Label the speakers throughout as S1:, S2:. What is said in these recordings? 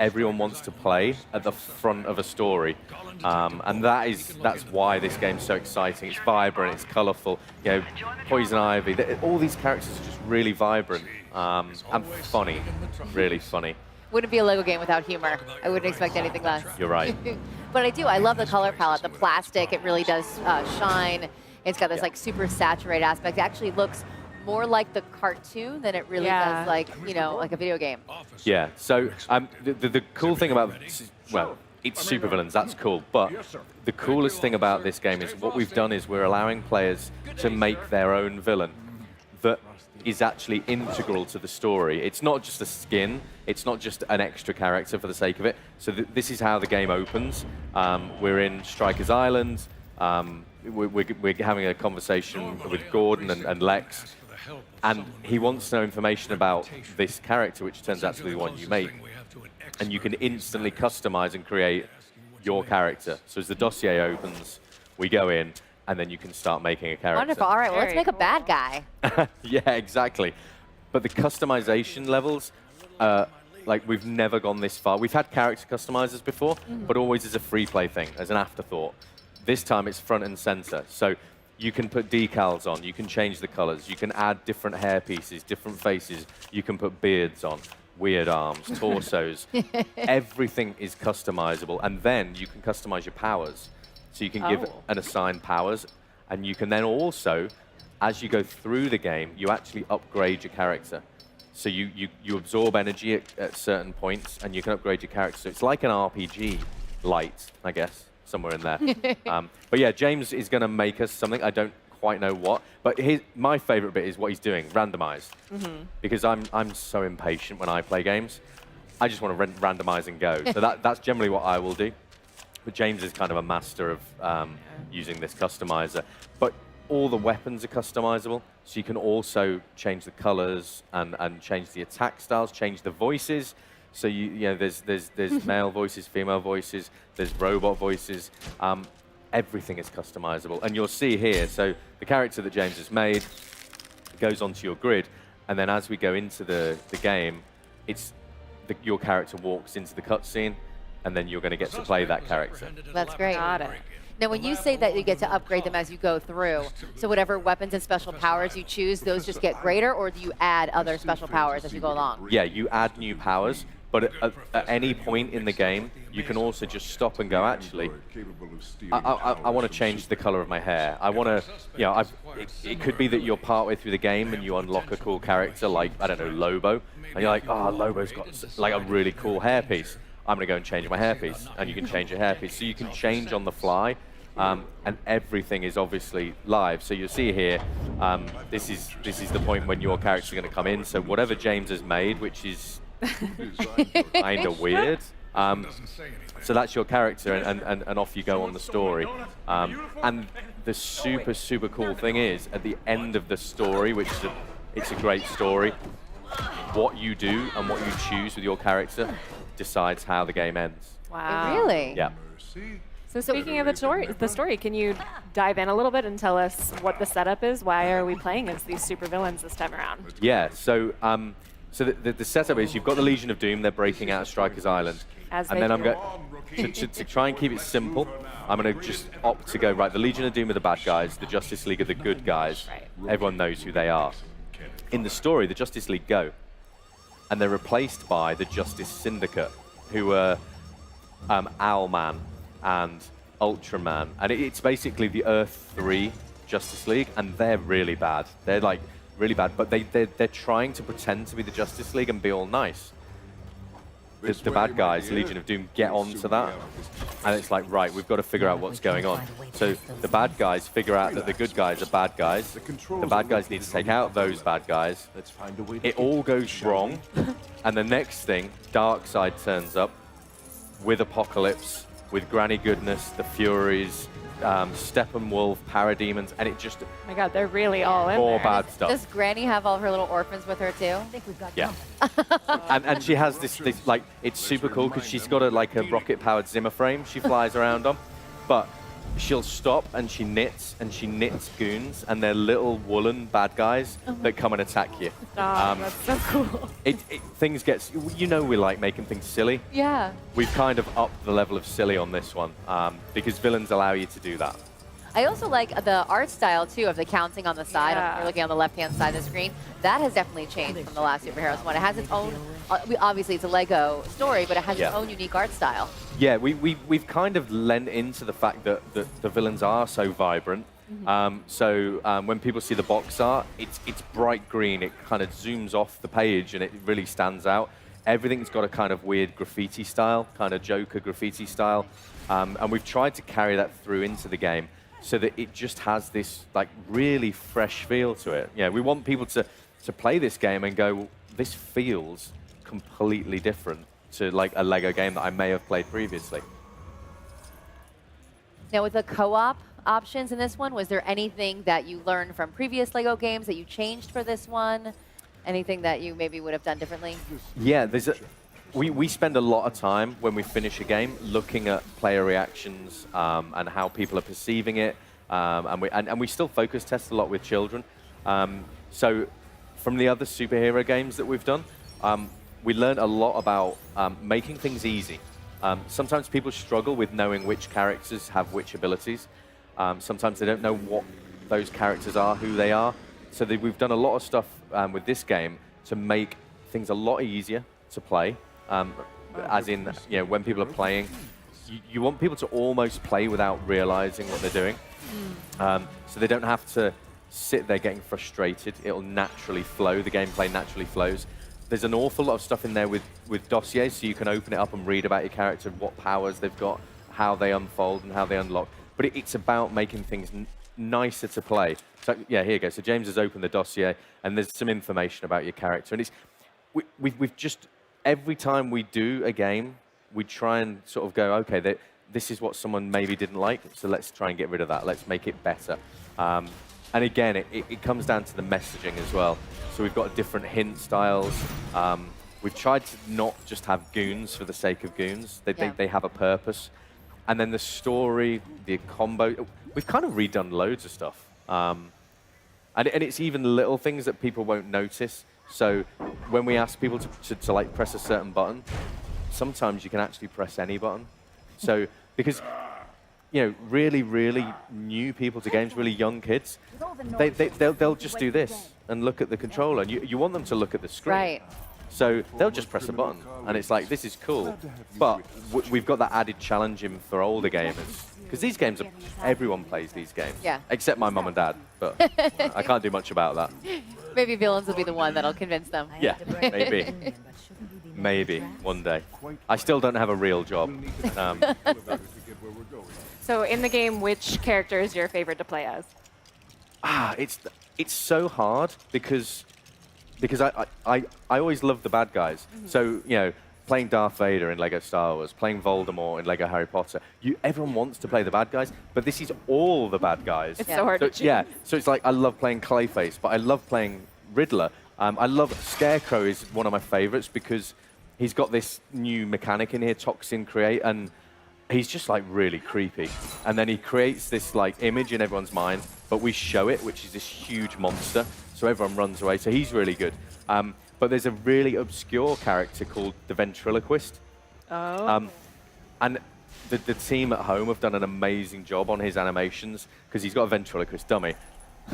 S1: everyone wants to play at the front of a story. And that's why this game's so exciting. It's vibrant, it's colorful. You know, Poison Ivy, all these characters are just really vibrant and funny, really funny.
S2: Wouldn't be a Lego game without humor. I wouldn't expect anything less.
S1: You're right.
S2: But I love the color palette. The plastic, it really does shine. It's got this like super saturated aspect. It actually looks more like the cartoon than it really does like, you know, like a video game.
S1: Yeah, so the cool thing about, well, it's supervillains, that's cool, but the coolest thing about this game is what we've done is we're allowing players to make their own villain that is actually integral to the story. It's not just a skin, it's not just an extra character for the sake of it. So this is how the game opens. We're in Strikers Island, we're having a conversation with Gordon and Lex, and he wants to know information about this character, which turns out to be the one you make. And you can instantly customize and create your character. So as the dossier opens, we go in, and then you can start making a character.
S2: Wonderful. All right, well, let's make a bad guy.
S1: Yeah, exactly. But the customization levels, like we've never gone this far. We've had character customizers before, but always as a free play thing, as an afterthought. This time it's front and center. So you can put decals on, you can change the colors, you can add different hair pieces, different faces, you can put beards on, weird arms, torsos. Everything is customizable, and then you can customize your powers. So you can give and assign powers, and you can then also, as you go through the game, you actually upgrade your character. So you absorb energy at certain points, and you can upgrade your character. So it's like an RPG light, I guess, somewhere in there. But yeah, James is going to make us something. I don't quite know what, but my favorite bit is what he's doing, randomized. Because I'm so impatient when I play games. I just want to randomize and go. So that's generally what I will do. But James is kind of a master of using this customizer. But all the weapons are customizable, so you can also change the colors and change the attack styles, change the voices. So you know, there's male voices, female voices, there's robot voices. Everything is customizable, and you'll see here. So the character that James has made goes onto your grid, and then as we go into the game, your character walks into the cutscene, and then you're going to get to play that character.
S2: That's great. Got it. Now, when you say that you get to upgrade them as you go through, so whatever weapons and special powers you choose, those just get greater, or do you add other special powers as you go along?
S1: Yeah, you add new powers, but at any point in the game, you can also just stop and go, actually, I want to change the color of my hair. I want to, you know, it could be that you're partway through the game and you unlock a cool character like, I don't know, Lobo, and you're like, oh, Lobo's got like a really cool hairpiece. I'm going to go and change my hairpiece, and you can change your hairpiece. So you can change on the fly, and everything is obviously live. So you'll see here, this is the point when your character is going to come in. So whatever James has made, which is kind of weird, so that's your character, and off you go on the story. And the super cool thing is, at the end of the story, which is it's a great story, what you do and what you choose with your character decides how the game ends.
S2: Wow. Really?
S1: Yeah.
S3: So speaking of the story, can you dive in a little bit and tell us what the setup is? Why are we playing as these supervillains this time around?
S1: Yeah, so the setup is you've got the Legion of Doom, they're breaking out of Strikers Island. And then I'm going to try and keep it simple, I'm going to just opt to go, right, the Legion of Doom are the bad guys, the Justice League are the good guys. Right. Everyone knows who they are. In the story, the Justice League go, and they're replaced by the Justice Syndicate, who are Owlman and Ultraman. And it's basically the Earth 3 Justice League, and they're really bad. They're like really bad, but they're trying to pretend to be the Justice League and be all nice. The bad guys, Legion of Doom, get onto that, and it's like, right, we've got to figure out what's going on. So the bad guys figure out that the good guys are bad guys. The bad guys need to take out those bad guys. It all goes wrong, and the next thing, Darkseid turns up with Apocalypse, with Granny Goodness, the Furies, Steppenwolf, Parademons, and it just...
S3: Oh my God, they're really all in
S1: more
S3: there.
S1: bad stuff.
S2: Does Granny have all her little orphans with her too? I think we've got
S1: and she has this like, it's super cool because she's got a rocket-powered Zimmer frame she flies around on. But she'll stop and she knits goons, and they're little woolen bad guys that come and attack you.
S3: That's so cool.
S1: Things get, we like making things silly.
S2: Yeah.
S1: We've kind of upped the level of silly on this one because villains allow you to do that.
S2: I also like the art style, too, of the counting on the side.
S3: Yeah.
S2: If you're looking on the left-hand side of the screen. That has definitely changed from the last Superheroes one. It has its own, obviously it's a Lego story, but it has its own unique art style.
S1: Yeah, we've kind of lent into the fact that the villains are so vibrant. When people see the box art, it's bright green. It kind of zooms off the page and it really stands out. Everything's got a kind of weird graffiti style, kind of Joker graffiti style. And we've tried to carry that through into the game, so that it just has this like really fresh feel to it. Yeah, we want people to play this game and go, well, this feels completely different to like a Lego game that I may have played previously.
S2: Now, with the co-op options in this one, was there anything that you learned from previous Lego games that you changed for this one? Anything that you maybe would have done differently?
S1: Yeah, we spend a lot of time when we finish a game looking at player reactions and how people are perceiving it, and we still focus test a lot with children. So from the other superhero games that we've done, we learned a lot about making things easy. Sometimes people struggle with knowing which characters have which abilities. Sometimes they don't know what those characters are, who they are. So we've done a lot of stuff with this game to make things a lot easier to play. As in, when people are playing, you want people to almost play without realizing what they're doing. So they don't have to sit there getting frustrated. It'll naturally flow. The gameplay naturally flows. There's an awful lot of stuff in there with dossiers, so you can open it up and read about your character, what powers they've got, how they unfold and how they unlock. But it's about making things nicer to play. So yeah, here you go. So James has opened the dossier, and there's some information about your character. And we've just, every time we do a game, we try and sort of go, okay, this is what someone maybe didn't like, so let's try and get rid of that. Let's make it better. And again, it comes down to the messaging as well. So we've got different hint styles. We've tried to not just have goons for the sake of goons. They have a purpose. And then the story, the combo, we've kind of redone loads of stuff. And it's even little things that people won't notice. So when we ask people to like press a certain button, sometimes you can actually press any button. So because really, really new people to games, really young kids, they'll just do this and look at the controller. And you want them to look at the screen.
S2: Right.
S1: So they'll just press a button, and it's like, this is cool. But we've got that added challenge in for older gamers. Because these games, everyone plays these games.
S2: Yeah.
S1: Except my mum and dad, but I can't do much about that.
S2: Maybe villains will be the one that'll convince them.
S1: Yeah, maybe. Maybe, one day. I still don't have a real job.
S3: So in the game, which character is your favorite to play as?
S1: It's so hard because I always love the bad guys. So, playing Darth Vader in Lego Star Wars, playing Voldemort in Lego Harry Potter, everyone wants to play the bad guys, but this is all the bad guys.
S3: It's so hard to choose.
S1: Yeah, so it's like I love playing Clayface, but I love playing Riddler. I love Scarecrow is one of my favorites because he's got this new mechanic in here, Toxin Create, and he's just like really creepy. And then he creates this like image in everyone's mind, but we show it, which is this huge monster, so everyone runs away. So he's really good. But there's a really obscure character called the Ventriloquist.
S3: Oh.
S1: And the team at home have done an amazing job on his animations because he's got a ventriloquist dummy.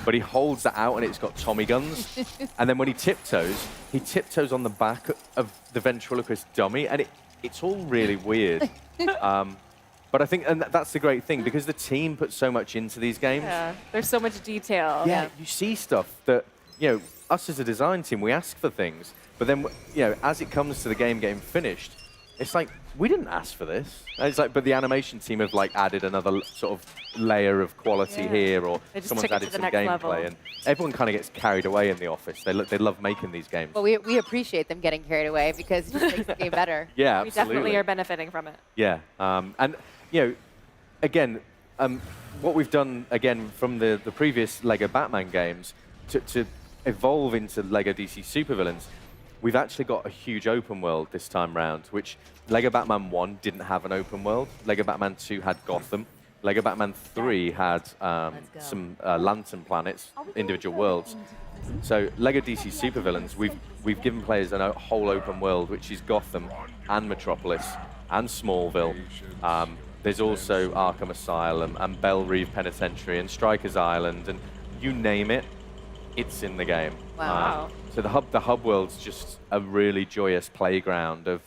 S1: But he holds that out and it's got Tommy guns. And then when he tiptoes on the back of the ventriloquist dummy, and it's all really weird. But I think, and that's the great thing, because the team puts so much into these games.
S3: Yeah, there's so much detail.
S1: Yeah, you see stuff that, us as a design team, we ask for things. But then, as it comes to the game getting finished, it's like, we didn't ask for this. And it's like, but the animation team have like added another sort of layer of quality here, or someone's added some gameplay, and everyone kind of gets carried away in the office. They love making these games.
S2: Well, we appreciate them getting carried away because it just makes the game better.
S1: Yeah,
S3: we
S1: absolutely.
S3: definitely are benefiting from it.
S1: Yeah, and again, what we've done again from the previous Lego Batman games to evolve into Lego DC Supervillains, we've actually got a huge open world this time round, which Lego Batman 1 didn't have an open world. Lego Batman 2 had Gotham. Lego Batman 3 had
S2: go.
S1: some lantern planets, individual worlds. So Lego DC Supervillains, we've given players a whole open world, which is Gotham and Metropolis and Smallville. There's also Arkham Asylum and Belle Reve Penitentiary and Strikers Island, and you name it, it's in the game.
S2: Wow.
S1: So the hub world's just a really joyous playground of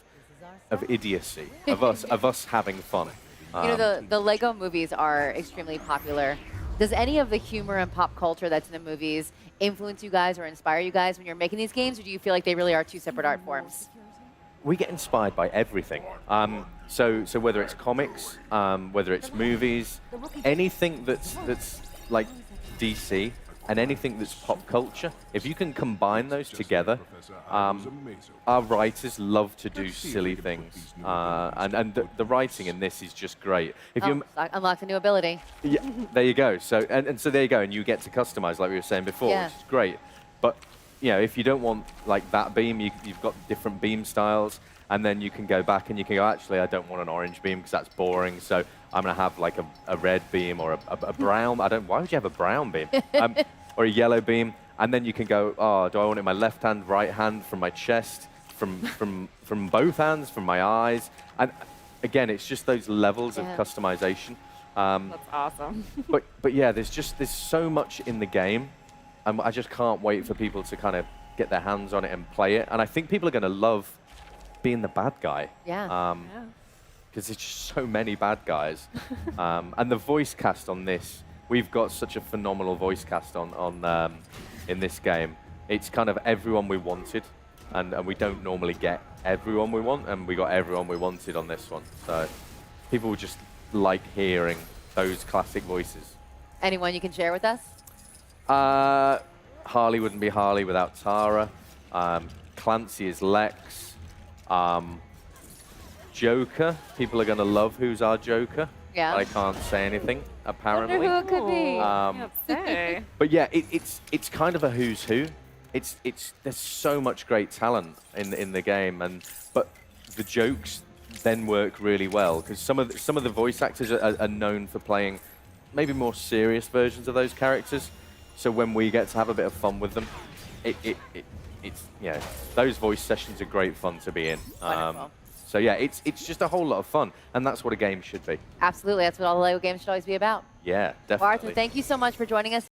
S1: idiocy, of us having fun.
S2: You know, the Lego movies are extremely popular. Does any of the humor and pop culture that's in the movies influence you guys or inspire you guys when you're making these games, or do you feel like they really are two separate art forms?
S1: We get inspired by everything. So whether it's comics, whether it's movies, anything that's like DC, and anything that's pop culture, if you can combine those together, our writers love to do silly things. And the writing in this is just great. If you
S2: unlocked a new ability.
S1: Yeah, there you go. So and so there you go, and you get to customize like we were saying before, which is great. But you know, if you don't want like that beam, you've got different beam styles, and then you can go back and you can go, actually, I don't want an orange beam because that's boring. So I'm gonna have like a red beam or a brown. Why would you have a brown beam? Or a yellow beam, and then you can go, oh, do I want it in my left hand, right hand, from my chest, from both hands, from my eyes? And again, it's just those levels of customization.
S3: That's awesome.
S1: but yeah, there's so much in the game, and I just can't wait for people to kind of get their hands on it and play it. And I think people are going to love being the bad guy.
S2: Yeah.
S1: Because there's just so many bad guys. And the voice cast on this, we've got such a phenomenal voice cast on in this game. It's kind of everyone we wanted, and we don't normally get everyone we want, and we got everyone we wanted on this one. So people just like hearing those classic voices.
S2: Anyone you can share with us?
S1: Harley wouldn't be Harley without Tara. Clancy is Lex. Joker, people are going to love who's our Joker.
S2: Yeah.
S1: I can't say anything, apparently.
S2: Wonder who it could be.
S3: But
S1: yeah, it's kind of a who's who. There's so much great talent in the game, but the jokes then work really well because some of the voice actors are known for playing maybe more serious versions of those characters. So when we get to have a bit of fun with them, it's those voice sessions are great fun to be in.
S2: Wonderful.
S1: So yeah, it's just a whole lot of fun, and that's what a game should be.
S2: Absolutely, that's what all the Lego games should always be about.
S1: Yeah, definitely.
S2: Well, Arthur, thank you so much for joining us.